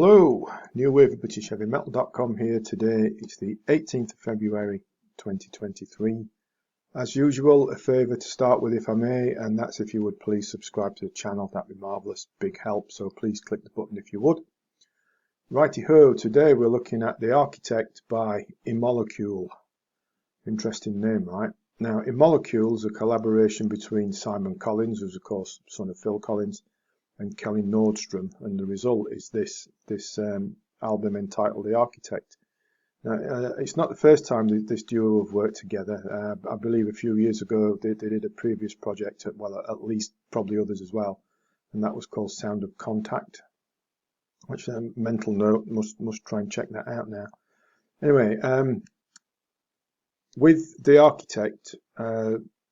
Hello, New Wave of British Heavy Metal.com here. Today it's the 18th of February 2023. As usual, a favour to start with if I may, and that's if you would please subscribe to the channel. That'd be marvellous, big help, so please click the button if you would. Righty ho, today we're looking at The Architect by Emolecule. Interesting name, right? Now, Emolecule is a collaboration between Simon Collins, who's of course son of Phil Collins, and Kelly Nordstrom, and the result is this album entitled The Architect. Now, it's not the first time this duo have worked together. I believe a few years ago they did a previous project, well, at least probably others as well, and that was called Sound of Contact, which mental note, must try and check that out now. Anyway, with The Architect,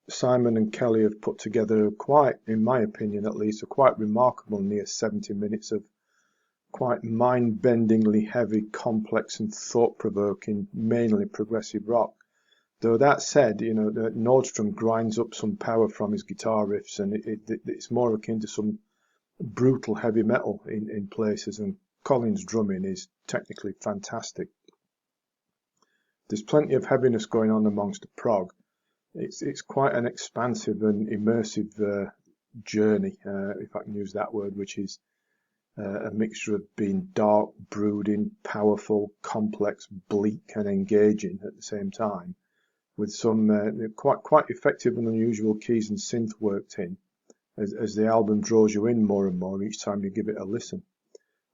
Simon and Kelly have put together quite, in my opinion at least, a quite remarkable near 70 minutes of quite mind-bendingly heavy, complex and thought-provoking, mainly progressive rock. Though that said, you know, Nordstrom grinds up some power from his guitar riffs, and it's more akin to some brutal heavy metal in places, and Collins' drumming is technically fantastic. There's plenty of heaviness going on amongst the prog. It's quite an expansive and immersive journey, if I can use that word, which is a mixture of being dark, brooding, powerful, complex, bleak and engaging at the same time, with some quite effective and unusual keys and synth worked in, as the album draws you in more and more each time you give it a listen.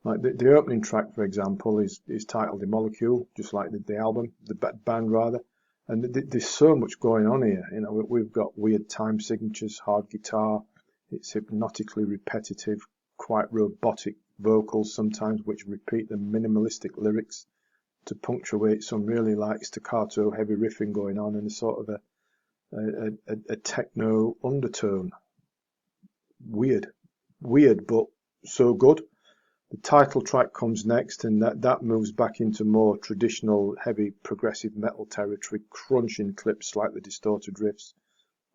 Like the opening track, for example, is titled Emolecule, just like the album, the band rather. And there's so much going on here. You know, we've got weird time signatures, hard guitar. It's hypnotically repetitive, quite robotic vocals sometimes, which repeat the minimalistic lyrics to punctuate some really like staccato heavy riffing going on, and a sort of a techno undertone. Weird, but so good. The title track comes next, and that moves back into more traditional heavy progressive metal territory, crunching clips, slightly distorted riffs,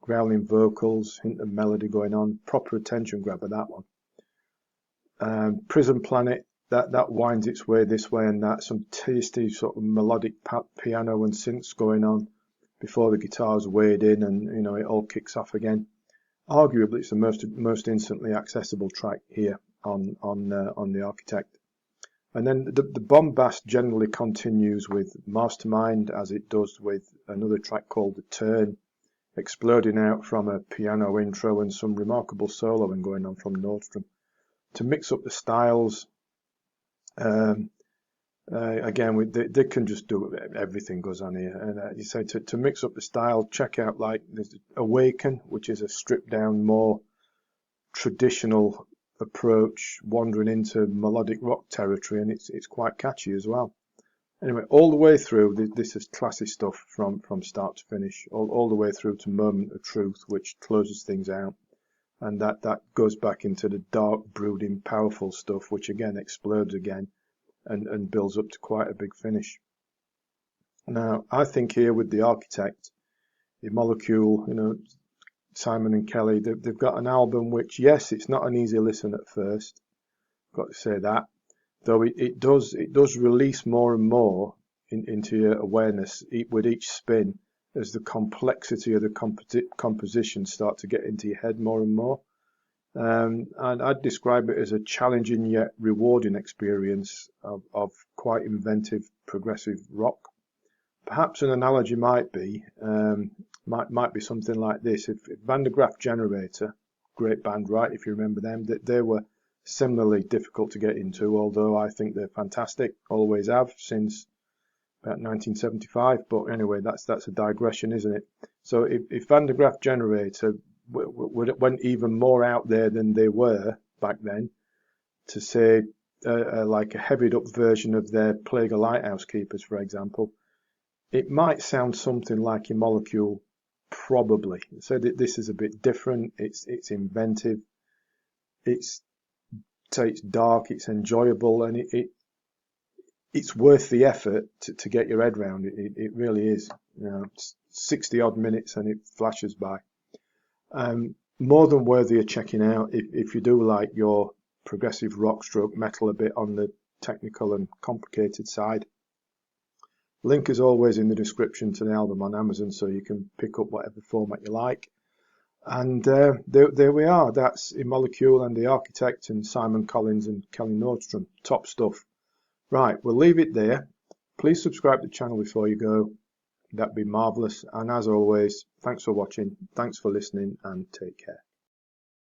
growling vocals, hint of melody going on, proper attention grabber, that one. Prison Planet, that winds its way this way and that, some tasty sort of melodic piano and synths going on before the guitars wade in, and you know, it all kicks off again. Arguably it's the most instantly accessible track here on The Architect. And then the bombast generally continues with Mastermind, as it does with another track called The Turn, exploding out from a piano intro and some remarkable soloing going on from Nordstrom. To mix up the styles, again, they can just do everything goes on here. And you say to mix up the style, check out like there's Awaken, which is a stripped down, more traditional approach, wandering into melodic rock territory, and it's quite catchy as well. Anyway, all the way through, this is classy stuff from start to finish, all the way through to Moment of Truth, which closes things out, and that goes back into the dark, brooding, powerful stuff, which again explodes again and builds up to quite a big finish. Now, I think here with The Architect, the Emolecule, you know, Simon and Kelly, they've got an album which, yes, it's not an easy listen at first, got to say that, though it does release more and more into your awareness with each spin, as the complexity of the composition start to get into your head more and more. And I'd describe it as a challenging yet rewarding experience of quite inventive progressive rock. Perhaps an analogy might be something like this. If Van der Graaf Generator, great band, right? If you remember them, they were similarly difficult to get into, although I think they're fantastic. Always have since about 1975. But anyway, that's a digression, isn't it? So if Van der Graaf Generator went even more out there than they were back then, to say like a heavied up version of their Plague of Lighthouse Keepers, for example, it might sound something like Emolecule, probably. So this is a bit different. It's inventive. It's dark. It's enjoyable, and it's worth the effort to get your head around it. It really is. You know, 60 odd minutes and it flashes by. More than worthy of checking out if you do like your progressive rock stroke metal a bit on the technical and complicated side. Link is always in the description to the album on Amazon, so you can pick up whatever format you like. And there we are. That's Emolecule and The Architect and Simon Collins and Kelly Nordstrom. Top stuff. Right, we'll leave it there. Please subscribe to the channel before you go. That'd be marvellous. And as always, thanks for watching, thanks for listening, and take care.